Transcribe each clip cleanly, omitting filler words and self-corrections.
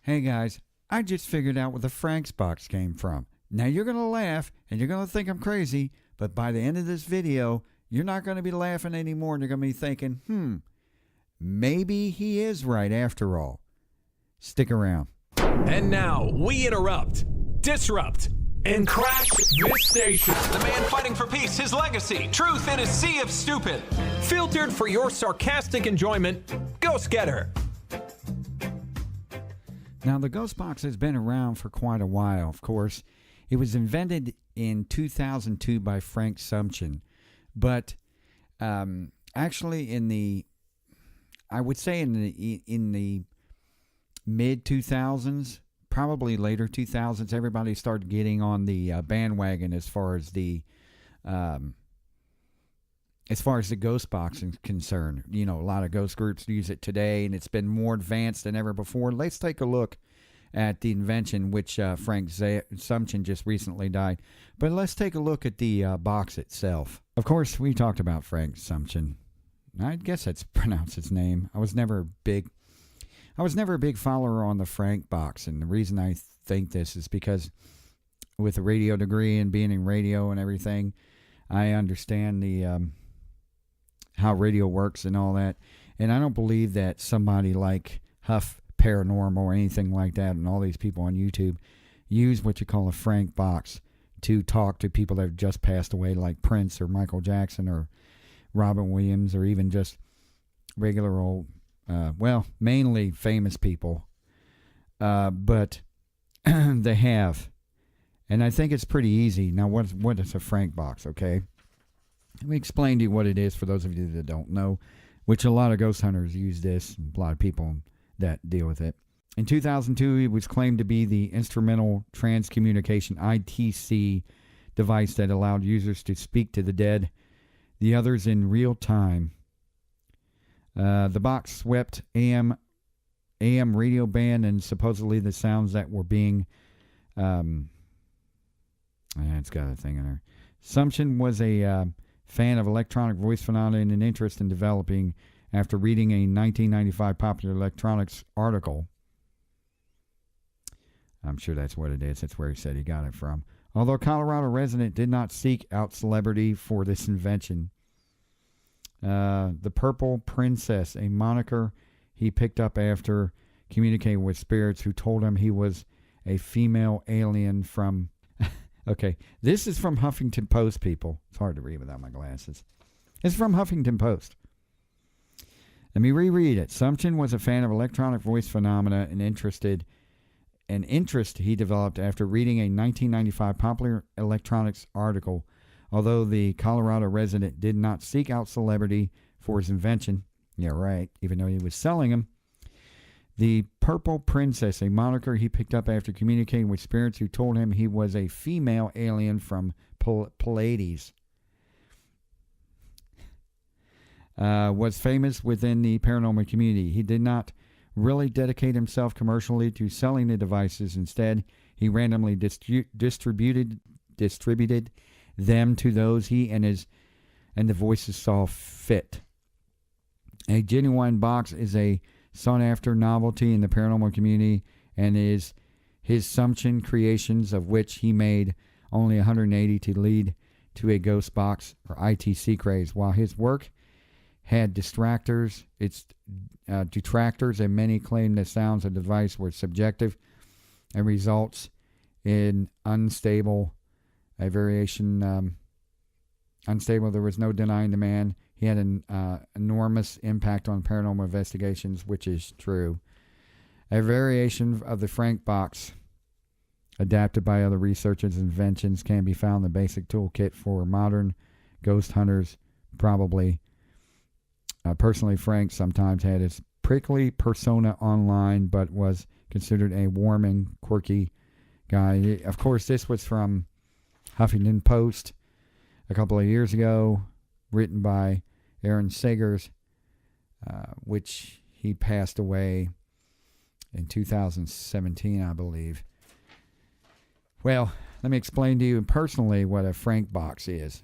Hey guys, I just figured out where the Frank's box came from. Now you're going to laugh and you're going to think I'm crazy, but by the end of this video, you're not going to be laughing anymore and you're going to be thinking, maybe he is right after all. Stick around. And now we interrupt, disrupt, and crash this station. The man fighting for peace, his legacy, truth in a sea of stupid. Filtered for your sarcastic enjoyment, Ghost Getter. Now, the Ghost Box has been around for quite a while, of course. It was invented in 2002 by Frank Sumption. But actually I would say in the mid-2000s, probably later 2000s, everybody started getting on the bandwagon as far as the Ghost Box is concerned. You know, a lot of ghost groups use it today, and it's been more advanced than ever before. Let's take a look at the invention, which Frank Sumption just recently died. But let's take a look at the box itself. Of course, we talked about Frank Sumption. I guess that's pronounced his name. I was never a big follower on the Frank box, and the reason I think this is because with a radio degree and being in radio and everything, I understand the how radio works and all that. And I don't believe that somebody like Huff Paranormal or anything like that and all these people on YouTube use what you call a Frank box to talk to people that have just passed away, like Prince or Michael Jackson or Robin Williams, or even just regular old, mainly famous people. But they have. And I think it's pretty easy. Now, what is a Frank box, okay? Let me explain to you what it is for those of you that don't know, which a lot of ghost hunters use this, and a lot of people that deal with it. In 2002, it was claimed to be the instrumental transcommunication ITC device that allowed users to speak to the dead, the others in real time. The box swept AM radio band and supposedly the sounds that were being... it's got a thing in there. Sumption was a fan of electronic voice phenomena and an interest in developing after reading a 1995 Popular Electronics article. I'm sure that's what it is. That's where he said he got it from. Although a Colorado resident did not seek out celebrity for this invention. The Purple Princess, a moniker he picked up after communicating with spirits who told him he was a female alien from... Okay, this is from Huffington Post, people. It's hard to read without my glasses. It's from Huffington Post. Let me reread it. Sumption was a fan of electronic voice phenomena and an interest he developed after reading a 1995 Popular Electronics article. Although the Colorado resident did not seek out celebrity for his invention, yeah, right, even though he was selling them, the Purple Princess, a moniker he picked up after communicating with spirits who told him he was a female alien from Pleiades, was famous within the paranormal community. He did not really dedicate himself commercially to selling the devices. Instead, he randomly distributed them to those he and the voices saw fit. A genuine box is a sought-after novelty in the paranormal community and is his Sumption creations, of which he made only 180 to lead to a ghost box or ITC craze. While his work had detractors, and many claim the sounds of the device were subjective and results in unstable. There was no denying the man. He had an enormous impact on paranormal investigations, which is true. A variation of the Frank box, adapted by other researchers and inventions, can be found in the basic toolkit for modern ghost hunters, probably. Personally, Frank sometimes had his prickly persona online, but was considered a warm and quirky guy. Of course, this was from Huffington Post a couple of years ago, written by Aaron Sagers, which he passed away in 2017, I believe. Well, let me explain to you personally what a Frank box is.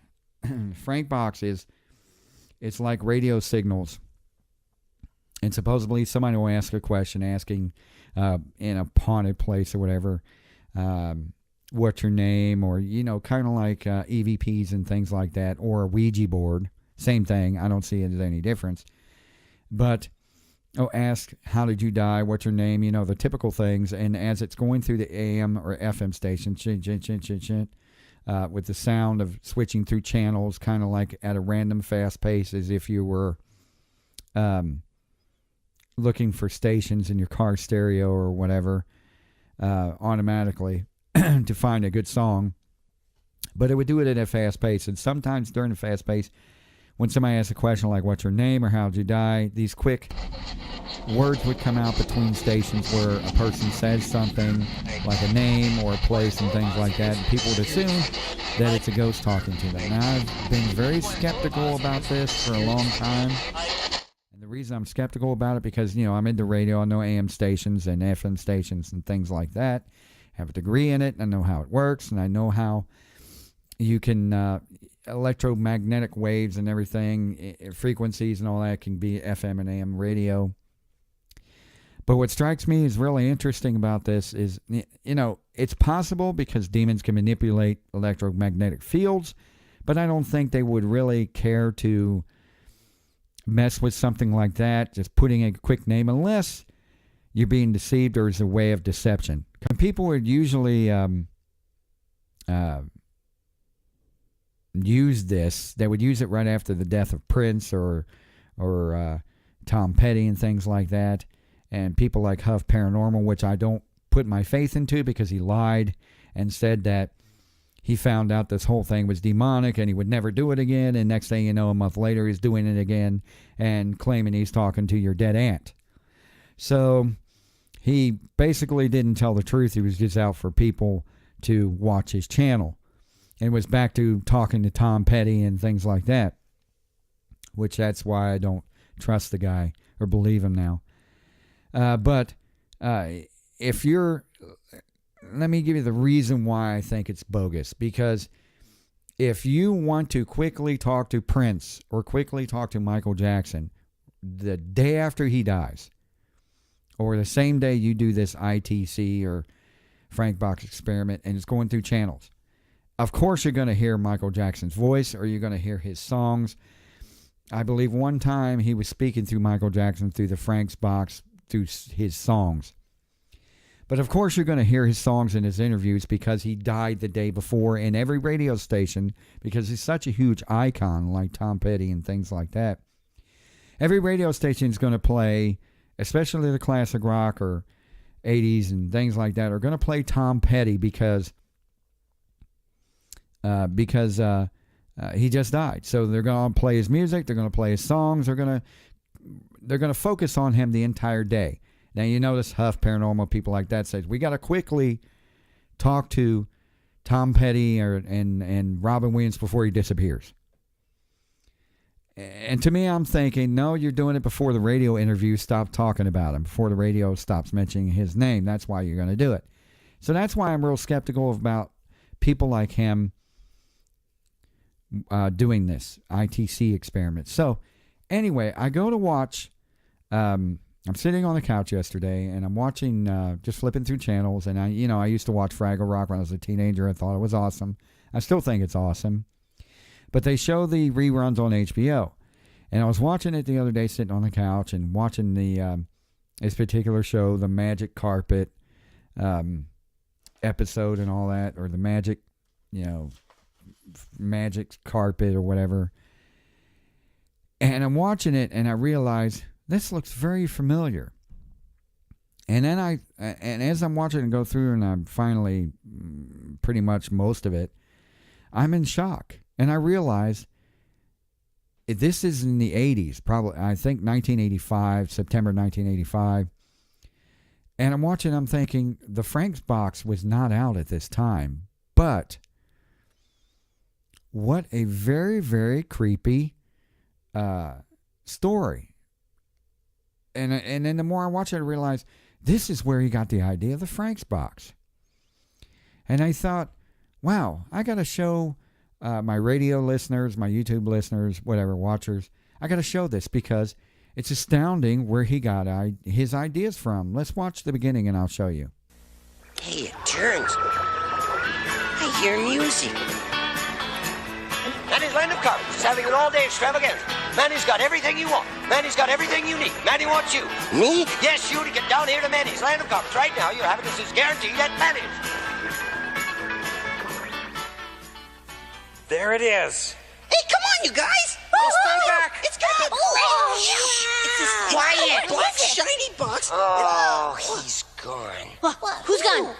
Frank box it's like radio signals. And supposedly somebody will ask a question asking, in a haunted place or whatever. What's your name? Or, kind of like EVPs and things like that, or a Ouija board. Same thing. I don't see it as any difference. But, ask, how did you die? What's your name? The typical things. And as it's going through the AM or FM station, with the sound of switching through channels, kind of like at a random fast pace, as if you were looking for stations in your car stereo or whatever, automatically to find a good song. But it would do it at a fast pace. And sometimes during the fast pace, when somebody asks a question like, what's your name or how'd you die, these quick words would come out between stations where a person says something like a name or a place and things like that, and people would assume that it's a ghost talking to them. Now, I've been very skeptical about this for a long time. And the reason I'm skeptical about it, because, I'm into radio. I know AM stations and FM stations and things like that. I have a degree in it. I know how it works, and I know how you can... electromagnetic waves and everything, frequencies and all that can be FM and AM radio. But what strikes me as really interesting about this is, it's possible because demons can manipulate electromagnetic fields, but I don't think they would really care to mess with something like that, just putting a quick name, unless you're being deceived or is a way of deception. People would usually use this. They would use it right after the death of Prince or Tom Petty and things like that. And people like Huff Paranormal, which I don't put my faith into because he lied and said that he found out this whole thing was demonic and he would never do it again. And next thing you know, a month later, he's doing it again and claiming he's talking to your dead aunt. So he basically didn't tell the truth. He was just out for people to watch his channel. And was back to talking to Tom Petty and things like that, which that's why I don't trust the guy or believe him now. But if you're, let me give you the reason why I think it's bogus. Because if you want to quickly talk to Prince or quickly talk to Michael Jackson the day after he dies, or the same day you do this ITC or Frank Box experiment and it's going through channels, of course you're going to hear Michael Jackson's voice or you're going to hear his songs. I believe one time he was speaking through Michael Jackson through the Frank's box through his songs. But of course you're going to hear his songs in his interviews because he died the day before in every radio station because he's such a huge icon like Tom Petty and things like that. Every radio station is going to play, especially the classic rock or 80s and things like that, are going to play Tom Petty because he just died. So they're going to play his music. They're going to play his songs. They're going to focus on him the entire day. Now, you notice Huff Paranormal, people like that says, we got to quickly talk to Tom Petty and Robin Williams before he disappears. And to me, I'm thinking, no, you're doing it before the radio interview stop talking about him, before the radio stops mentioning his name. That's why you're going to do it. So that's why I'm real skeptical about people like him doing this ITC experiment. So anyway, I go to watch, I'm sitting on the couch yesterday and I'm watching, just flipping through channels. And I used to watch Fraggle Rock when I was a teenager. I thought it was awesome. I still think it's awesome. But they show the reruns on HBO. And I was watching it the other day, sitting on the couch and watching this particular show, the Magic Carpet episode and all that, or the Magic, Magic Carpet or whatever. And I'm watching it and I realize this looks very familiar. And then as I'm watching it go through and I'm finally pretty much most of it, I'm in shock. And I realize this is in the 80s, probably, I think 1985, September 1985. And I'm watching, I'm thinking, the Frank's box was not out at this time. But what a very, very creepy story. And then the more I watch it, I realize this is where he got the idea of the Frank's box. And I thought, wow, I got to show my radio listeners, my YouTube listeners, whatever, watchers, I got to show this because It's astounding where he got his ideas from. Let's watch the beginning and I'll show you. Hey, it turns. I hear music. Manny's Land of Carpets is having an all-day extravaganza. Manny's got everything you want. Manny's got everything you need. Manny wants you. Me? Yes, you to get down here to Manny's Land of Carpets. Right now, your happiness is guaranteed at Manny's. There it is. Hey, come on, you guys. Stay back. It's got it's this quiet, black, shiny box. Oh, he's gone. Who's gone?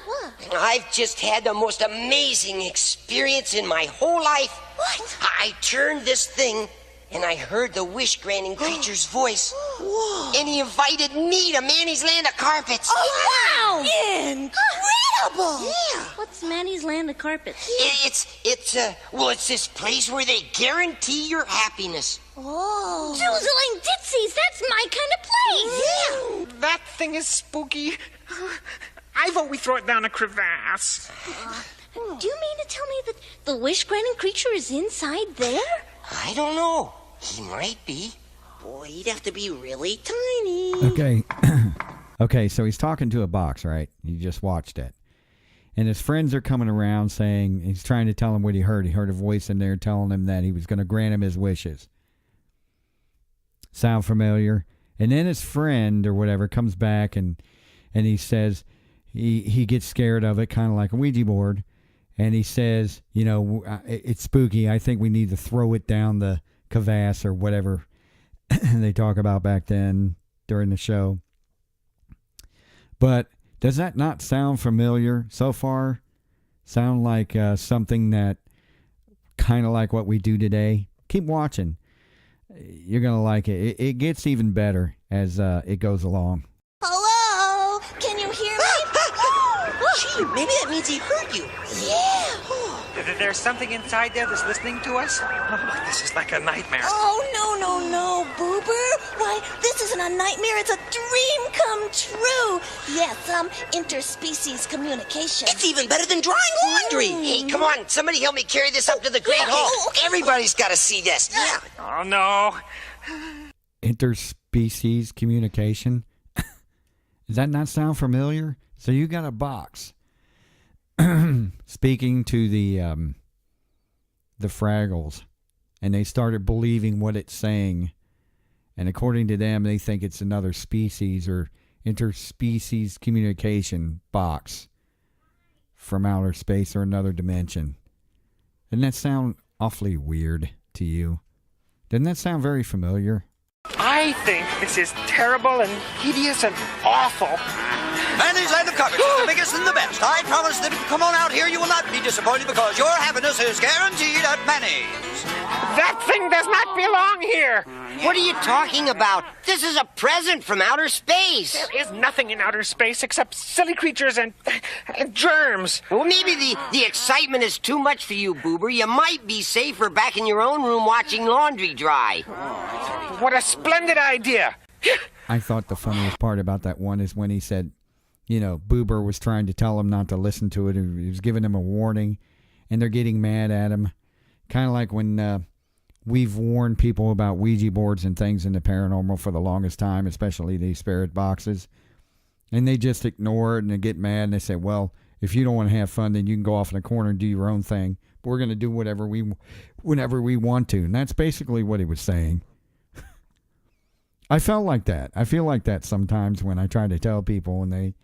I've just had the most amazing experience in my whole life. What? I turned this thing, and I heard the wish-granting creature's voice. Whoa. And he invited me to Manny's Land of Carpets. Oh, wow! Incredible! Yeah. What's Manny's Land of Carpets? It's this place where they guarantee your happiness. Oh. Doozling Ditsies, that's my kind of place. Yeah. That thing is spooky. I vote we throw it down a crevasse. Do you mean to tell me that the wish-granting creature is inside there? I don't know. He might be. Boy, he'd have to be really tiny. Okay. Okay, so he's talking to a box, right? You just watched it. And his friends are coming around saying, he's trying to tell him what he heard. He heard a voice in there telling him that he was going to grant him his wishes. Sound familiar? And then his friend or whatever comes back and he says, he gets scared of it, kind of like a Ouija board. And he says, you know, it's spooky. I think we need to throw it down the crevasse or whatever they talk about back then during the show. But does that not sound familiar so far? Sound like something that kind of like what we do today? Keep watching. You're going to like it. It gets even better as it goes along. Hello? Can you hear me? Gee, maybe that means he heard you. Yeah. There's something inside there that's listening to us? Oh, this is like a nightmare. Oh, no, Boober. Why, this isn't a nightmare. It's a dream come true. Yes, interspecies communication. It's even better than drying laundry. Hey, come on. Somebody help me carry this up to the Great Hall. okay. Everybody's got to see this. Yeah. Oh, no. Interspecies communication. Does that not sound familiar? So you got a box speaking to the Fraggles, and they started believing what it's saying. And according to them, they think it's another species or interspecies communication box from outer space or another dimension. Doesn't that sound awfully weird to you? Doesn't that sound very familiar? I think this is terrible and hideous and awful. Manny's Land of Carpets is the biggest and the best. I promise that if you come on out here, you will not be disappointed because your happiness is guaranteed at Manny's. That thing does not belong here. What are you talking about? This is a present from outer space. There is nothing in outer space except silly creatures and germs. Well, maybe the excitement is too much for you, Boober. You might be safer back in your own room watching laundry dry. What a splendid idea. I thought the funniest part about that one is when he said, you know, Boober was trying to tell him not to listen to it. He was giving him a warning, and they're getting mad at him. Kind of like when we've warned people about Ouija boards and things in the paranormal for the longest time, especially these spirit boxes. And they just ignore it, and they get mad, and they say, well, if you don't want to have fun, then you can go off in a corner and do your own thing. But we're going to do whenever we want to. And that's basically what he was saying. I felt like that. I feel like that sometimes when I try to tell people, and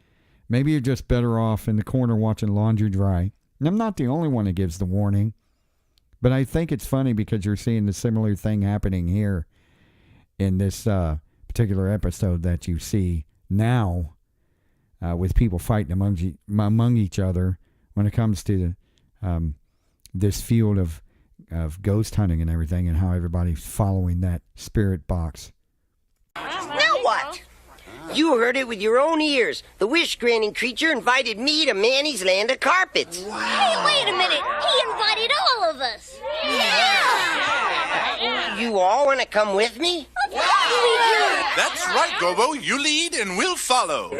maybe you're just better off in the corner watching laundry dry. And I'm not the only one that gives the warning. But I think it's funny because you're seeing the similar thing happening here in this particular episode that you see now with people fighting among each other when it comes to this field of ghost hunting and everything, and how everybody's following that spirit box. Now what? You heard it with your own ears. The wish-granting creature invited me to Manny's Land of Carpets. Hey, wait a minute. He invited all of us. Yeah. You all want to come with me? Of course we do. That's right, Gobo. You lead and we'll follow. By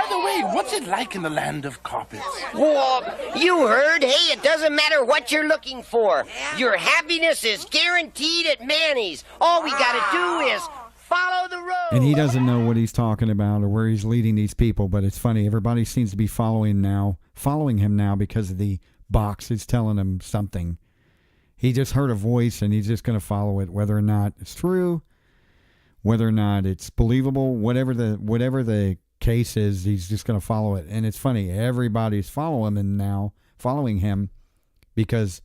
the way, Say, what's it like in the land of carpets? Well, you heard. Hey, it doesn't matter what you're looking for. Your happiness is guaranteed at Manny's. All we gotta do is follow the road. And he doesn't know what he's talking about or where he's leading these people, but it's funny. Everybody seems to be following him now because of the box is telling him something. He just heard a voice and he's just going to follow it, whether or not it's true, whether or not it's believable, whatever the case is, he's just going to follow it. And it's funny, everybody's following him because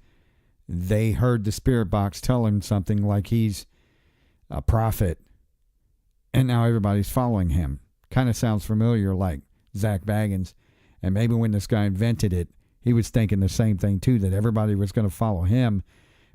they heard the spirit box tell him something like he's a prophet. And now everybody's following him. Kind of sounds familiar, like Zach Baggins. And maybe when this guy invented it, he was thinking the same thing too, that everybody was going to follow him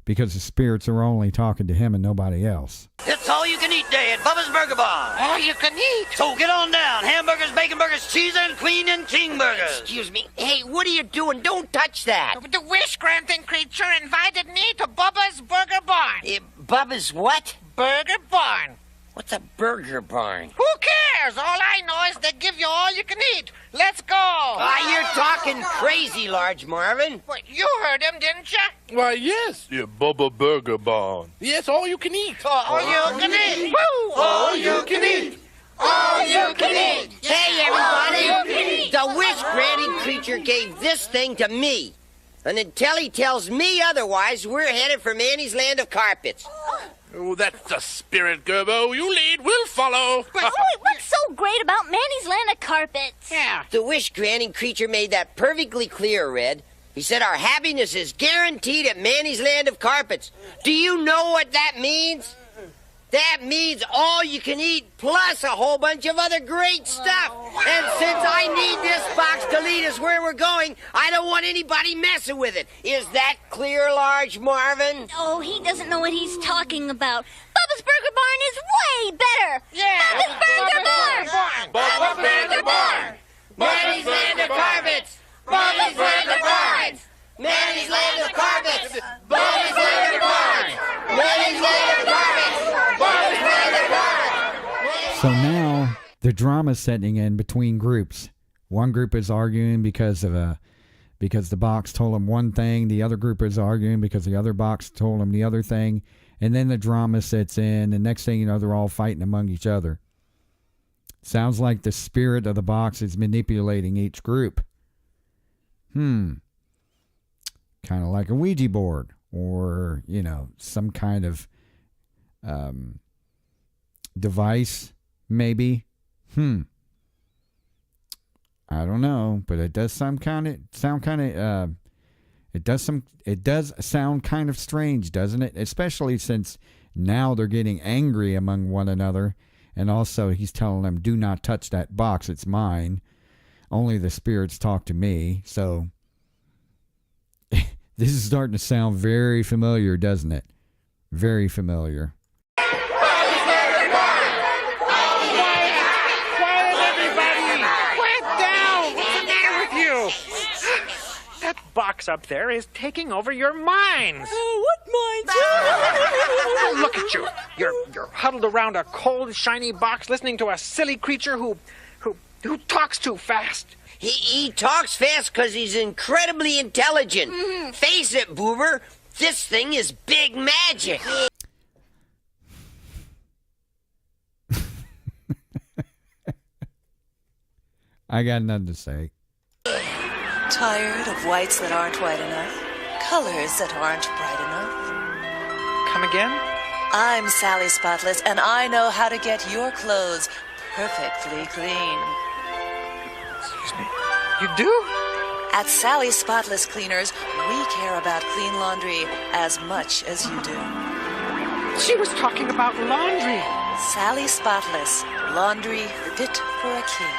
because the spirits are only talking to him and nobody else. It's all you can eat day at Bubba's Burger Barn. All you can eat. So get on down. Hamburgers, bacon burgers, cheese and queen and king burgers. Excuse me. Hey, what are you doing? Don't touch that. The wish-granting creature invited me to Bubba's Burger Barn. Bubba's what? Burger Barn. What's a burger barn? Who cares? All I know is they give you all you can eat. Let's go. You're talking crazy, Large Marvin. What, you heard him, didn't you? Why, yes, Bubba Burger Barn. Yes, all you can eat. All you can eat. Woo! All you can eat. All you can eat. Hey, everybody. The wish-granting creature gave this thing to me. And until he tells me otherwise, we're headed for Manny's Land of Carpets. Oh, that's the spirit, Gerbo. You lead, we'll follow. What's so great about Manny's Land of Carpets? Yeah. The wish-granting creature made that perfectly clear, Red. He said our happiness is guaranteed at Manny's Land of Carpets. Do you know what that means? That means all you can eat plus a whole bunch of other great stuff. And since I need this box to lead us where we're going, I don't want anybody messing with it. Is that clear, Large Marvin? Oh, he doesn't know what he's talking about. Bubba's Burger Barn is way better. Yeah. Bubba's Burger Barn. Bubba's Burger Barn. Manny's Land of Carpets. Manny's Land of Carpets. Manny's Land of Carpets. Manny's Land of Carpets. Manny's Land of Carpets. Manny's Land of Carpets. So now the drama's setting in between groups. One group is arguing because the box told them one thing. The other group is arguing because the other box told them the other thing. And then the drama sets in. And next thing you know, they're all fighting among each other. Sounds like the spirit of the box is manipulating each group. Kind of like a Ouija board or, some kind of device, maybe. I don't know, but it does sound kind of strange, doesn't it? Especially since now they're getting angry among one another, and also he's telling them, "Do not touch that box; it's mine. Only the spirits talk to me." So this is starting to sound very familiar, doesn't it? Very familiar. Box up there is taking over your minds. What minds? Look at you. You're huddled around a cold, shiny box listening to a silly creature who talks too fast. He talks fast because he's incredibly intelligent. Face it, Boober. This thing is big magic. I got nothing to say. Tired of whites that aren't white enough? Colors that aren't bright enough? Come again? I'm Sally Spotless, and I know how to get your clothes perfectly clean. Excuse me. You do? At Sally Spotless Cleaners, we care about clean laundry as much as you do. She was talking about laundry. Sally Spotless, laundry fit for a king.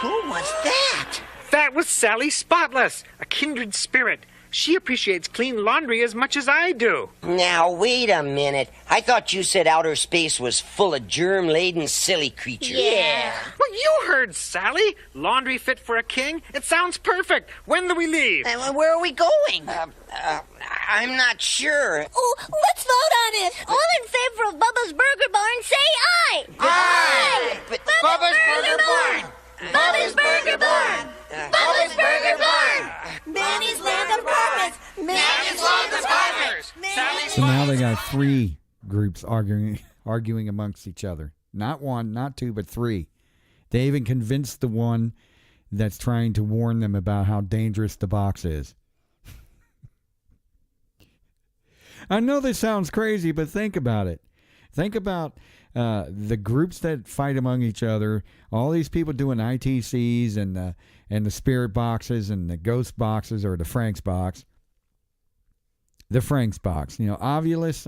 Who was that? That was Sally Spotless, a kindred spirit. She appreciates clean laundry as much as I do. Now, wait a minute. I thought you said outer space was full of germ-laden silly creatures. Yeah. Well, you heard Sally. Laundry fit for a king. It sounds perfect. When do we leave? Where are we going? I'm not sure. Oh, let's vote on it. All in favor of Bubba's Burger Barn, say aye. Aye. But Bubba's Burger Barn. Bubba's Burger Burger Barn! Bubba's Burger Barn! Manny's Land of Carpets! Manny's Land of Carpets! So now they got three groups arguing amongst each other. Not one, not two, but three. They even convinced the one that's trying to warn them about how dangerous the box is. I know this sounds crazy, but think about it. Think about the groups that fight among each other, all these people doing ITCs and the spirit boxes and the ghost boxes or the Frank's box. The Frank's box, Ovulus,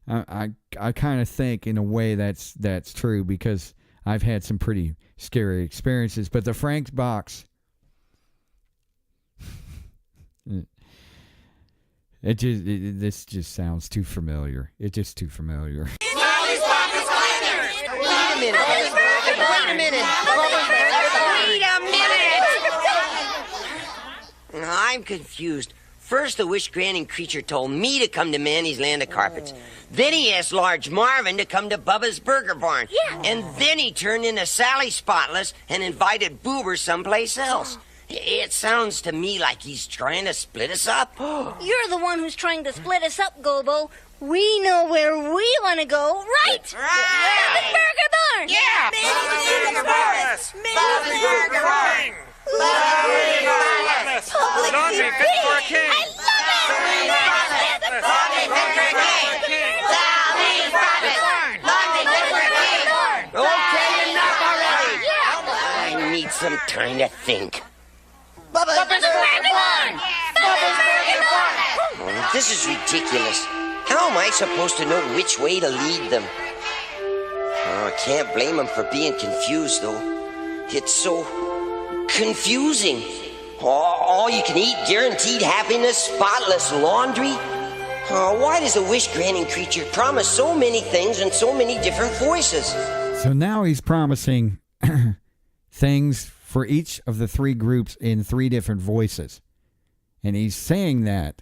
I kind of think in a way that's true because I've had some pretty scary experiences. But the Frank's box, this just sounds too familiar. It's just too familiar. Wait a minute. I'm confused. First, the wish-granting creature told me to come to Manny's Land of Carpets. Then he asked Large Marvin to come to Bubba's Burger Barn. Yeah. And then he turned into Sally Spotless and invited Boober someplace else. It sounds to me like he's trying to split us up. You're the one who's trying to split us up, Gobo. We know where we want to go, right? Bubba's Burger Barn! Yeah! Manny's Land of Carpets! Bubba's Burger Barn! Public Laundry TV! fit for a king! I love it! Okay, enough already! I need some time to think. Bubba's Burger Barn! Bubba's Burger Barn! Oh, this is ridiculous. How am I supposed to know which way to lead them? Oh, I can't blame them for being confused, though. It's so confusing. All you can eat, guaranteed happiness, spotless laundry. Oh, why does a wish-granting creature promise so many things in so many different voices? So now he's promising things for each of the three groups in three different voices. And he's saying that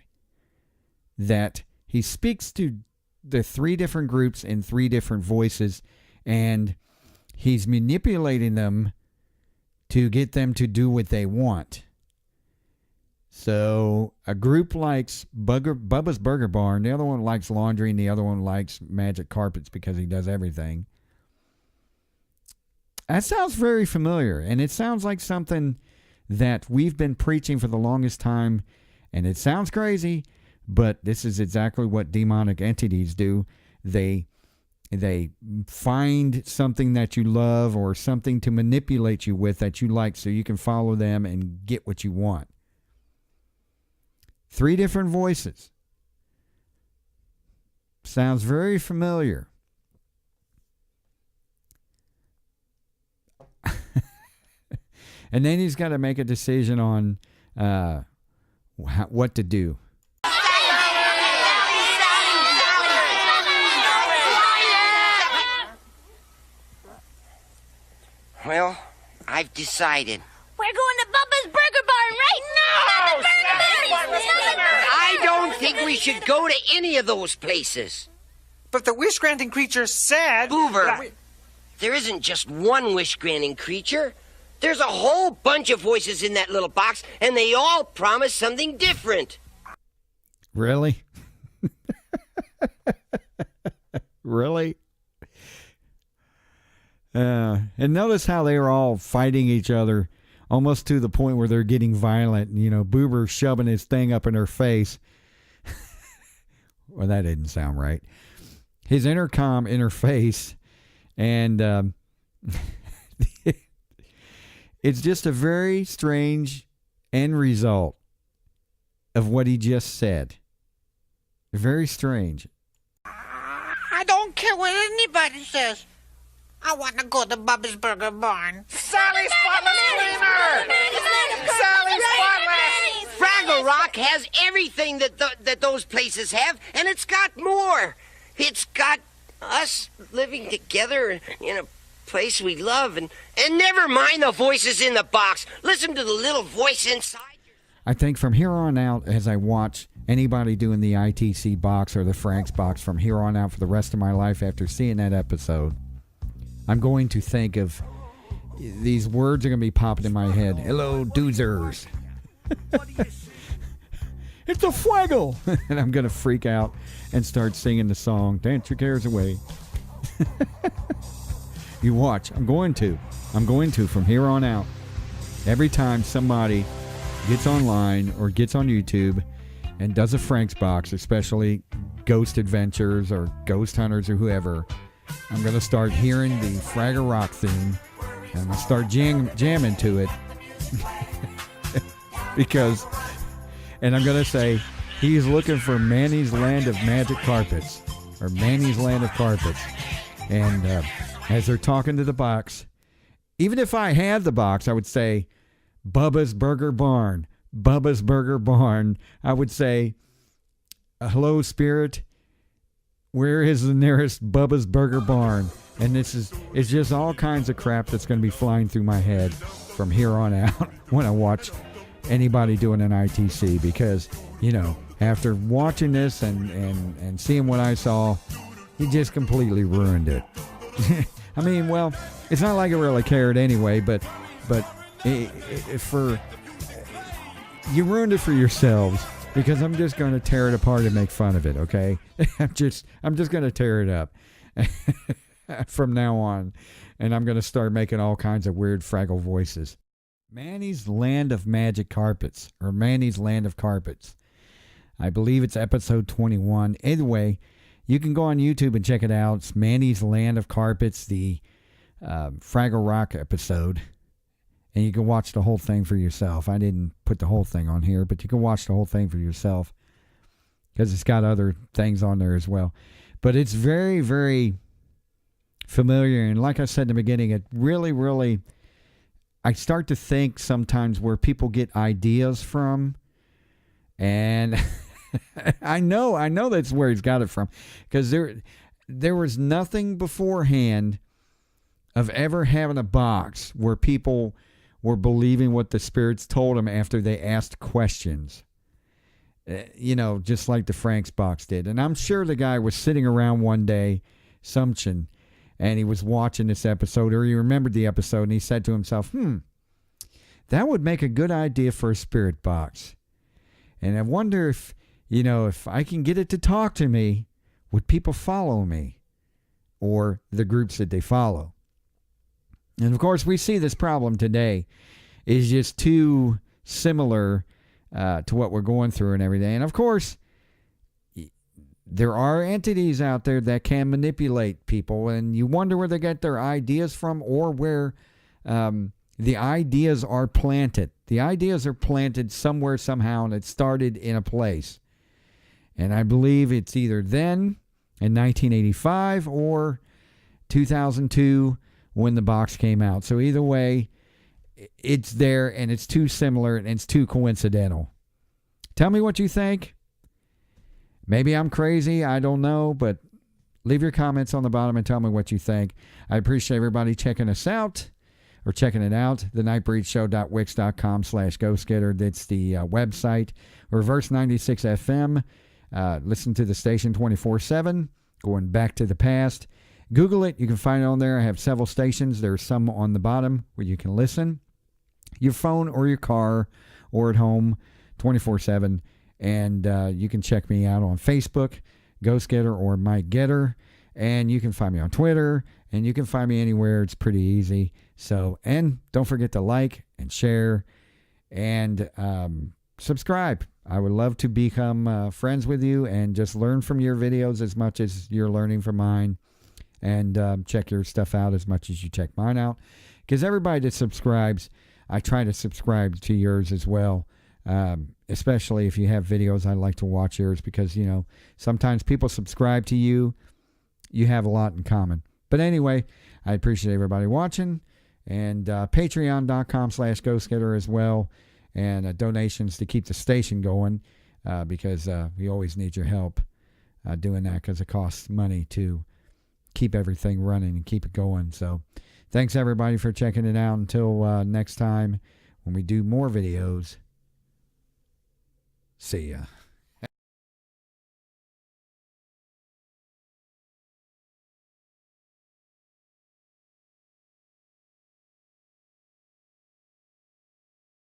he speaks to the three different groups in three different voices, and he's manipulating them to get them to do what they want. So a group likes Bubba's Burger Barn, the other one likes laundry, and the other one likes magic carpets because he does everything. That sounds very familiar, and it sounds like something that we've been preaching for the longest time, and it sounds crazy, but this is exactly what demonic entities do. They find something that you love or something to manipulate you with that you like so you can follow them and get what you want. Three different voices. Sounds very familiar. And then he's got to make a decision on what to do. Well, I've decided. We're going to Bubba's Burger Barn right now! I don't think we should go to any of those places. But the wish-granting creature said... Boober, there isn't just one wish-granting creature. There's a whole bunch of voices in that little box, and they all promise something different. Really? Really? And notice how they were all fighting each other almost to the point where they're getting violent. Boober shoving his thing up in her face. Well, that didn't sound right. His intercom in her face. And it's just a very strange end result of what he just said. Very strange. I don't care what anybody says. I want to go to Bubba's Burger Barn. Sally Spotless Cleaner! Sally Spotless! Fraggle Rock has everything that those places have, and it's got more. It's got us living together in a place we love, and never mind the voices in the box. Listen to the little voice inside. I think from here on out, as I watch anybody doing the ITC box or the Frank's box from here on out for the rest of my life after seeing that episode, I'm going to think of these words are going to be popping in my head. Hello, doozers. It's a Fraggle. And I'm going to freak out and start singing the song, Dance Your Cares Away. You watch. I'm going to from here on out. Every time somebody gets online or gets on YouTube and does a Frank's box, especially Ghost Adventures or Ghost Hunters or whoever, I'm going to start hearing the Fraggle Rock theme, and I'm going to start jamming to it. Because, and I'm going to say, he's looking for Manny's Land of Magic Carpets, or Manny's Land of Carpets. And as they're talking to the box, even if I had the box, I would say, Bubba's Burger Barn. Bubba's Burger Barn. I would say, hello, Spirit. Where is the nearest Bubba's Burger Barn? And it's just all kinds of crap that's going to be flying through my head from here on out when I watch anybody doing an ITC. Because, you know, after watching this and seeing what I saw, he just completely ruined it. I mean, well, it's not like I really cared anyway, but you ruined it for yourselves, because I'm just going to tear it apart and make fun of it, okay? I'm just going to tear it up from now on, and I'm going to start making all kinds of weird Fraggle voices. Manny's Land of Magic Carpets, or Manny's Land of Carpets. I believe it's episode 21. Anyway, you can go on YouTube and check it out. It's Manny's Land of Carpets, the Fraggle Rock episode. And you can watch the whole thing for yourself. I didn't put the whole thing on here, but you can watch the whole thing for yourself, because it's got other things on there as well. But it's very, very familiar. And like I said in the beginning, it really, really, I start to think sometimes where people get ideas from. And I know that's where he's got it from, because there was nothing beforehand of ever having a box where people were believing what the spirits told them after they asked questions. You know, just like the Frank's box did. And I'm sure the guy was sitting around one day, Sumption, and he was watching this episode, or he remembered the episode, and he said to himself, that would make a good idea for a spirit box. And I wonder if, you know, if I can get it to talk to me, would people follow me? Or the groups that they follow? And of course, we see this problem today is just too similar to what we're going through and everything. And of course, there are entities out there that can manipulate people, and you wonder where they get their ideas from, or where the ideas are planted. The ideas are planted somewhere, somehow, and it started in a place. And I believe it's either then, in 1985, or 2002, when the box came out. So either way, it's there, and it's too similar, and it's too coincidental. Tell me what you think. Maybe I'm crazy, I don't know, but leave your comments on the bottom and tell me what you think. I appreciate everybody checking us out, or checking it out. thenightbreedshow.wix.com/ghostgetter. That's the website. Reverse 96 FM. Listen to the station 24/7, going back to the past. Google it. You can find it on there. I have several stations. There's some on the bottom where you can listen. Your phone or your car or at home 24/7. And you can check me out on Facebook, Ghost Getter or Mike Getter. And you can find me on Twitter. And you can find me anywhere. It's pretty easy. So, and don't forget to like and share and subscribe. I would love to become friends with you and just learn from your videos as much as you're learning from mine. And check your stuff out as much as you check mine out. Because everybody that subscribes, I try to subscribe to yours as well. Especially if you have videos, I like to watch yours. Because, you know, sometimes people subscribe to you. You have a lot in common. But anyway, I appreciate everybody watching. And patreon.com/ghostgetter as well. And donations to keep the station going. Because we always need your help doing that. Because it costs money to keep everything running and keep it going. So thanks everybody for checking it out. Until next time when we do more videos. See ya.